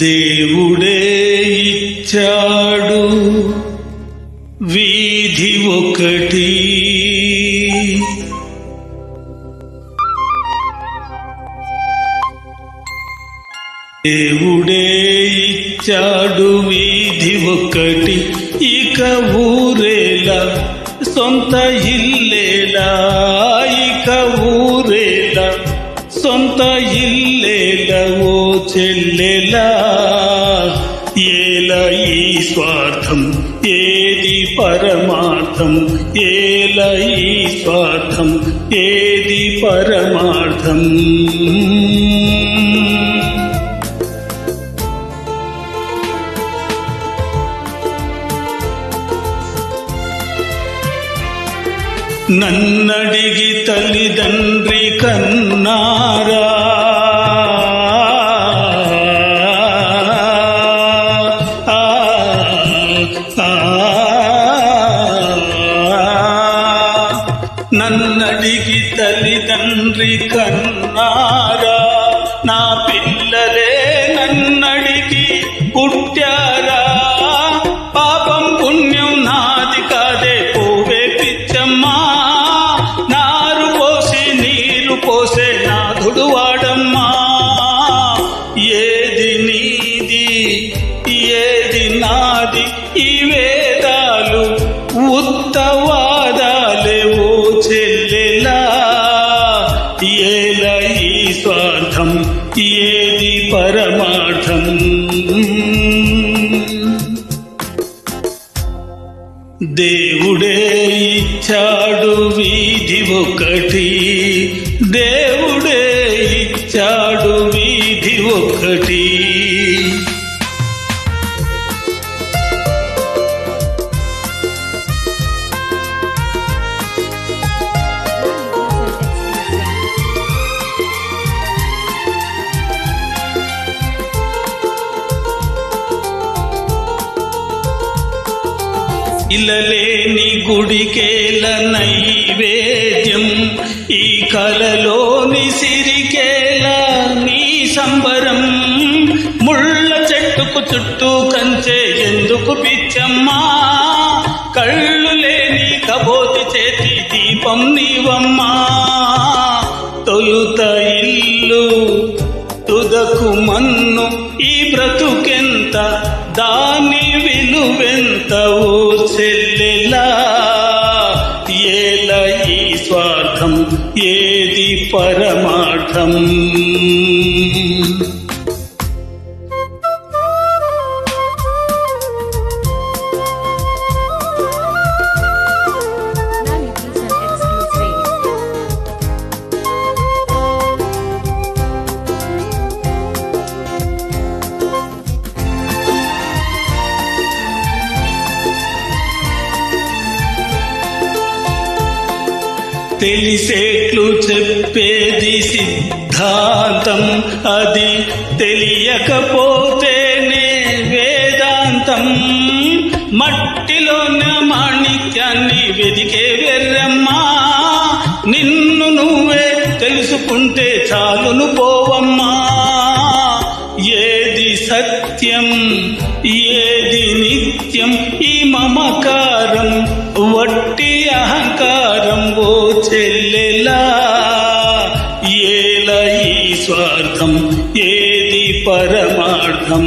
దేవుడే ఇచ్చాడు వీధి ఒకటి, దేవుడే ఇచ్చాడు వీధి ఒకటి, ఇక ఊరేలా సొంత ఇల్లేలా, ఇక ఊరేలా సొంత ఇల్లేలా ఓ చెల్లెలా. ఏలా ఈ స్వార్థం ఏది పరమార్థం, ఏలా ఈ స్వార్థం ఏది పరమార్థం. నన్నడిగి తల్లిదండ్రి కన్నారా, నన్నడిగి తల్లిదండ్రి కన్నారా, నా పిల్లలే నన్నడిగి పుట్టారా. పాపం పుణ్యం నాది కాదే పోవే పిచ్చమ్మా, నారు పోసి నీరు పోసే నాథుడు వాడమ్మా. ఏది నీది ఏది నాది ఈ వేదాలు ఉత్తవాదాలే ఓ చెల్లెలా. ఏలా ఈ స్వార్థం ఏది పరమార్థం. దేవుడే ఇచ్చాడు వీధి ఒకటి, దేవుడే ఇచ్చాడు వీధి ఒకటి. ఇలలేని గుడికేల నైవేద్యం, ఈ కలలోని సిరికేల నీ సంబరం. ముళ్ళ చెట్టుకు చుట్టూ కంచే ఎందుకు పిచ్చమ్మా, కళ్ళు లేని కబోతి చేతి దీపం నీవమ్మా. తొలుత ఇల్లు తుదకు మన్ను ఈ బ్రతుకెంత, దాని విలువెంత ఓ చెల్లెలా. ఏలా ఈ స్వార్థం ఏది పరమార్థం. తెలిసేట్లు చెప్పేది సిద్ధాంతం, అది తెలియకపోతేనే వేదాంతం. మట్టిలోన మాణిక్యాన్ని వెదికే వెర్రమ్మా, నిన్ను నువ్వే తెలుసుకుంటే చాలును పోవమ్మా. ఏది సత్యం ఏది నిత్యం ఈ మమకారం వట్టి అహంకారం ఓ చెల్లెలా. ఏలా ఈ స్వార్థం ఏది పరమార్థం.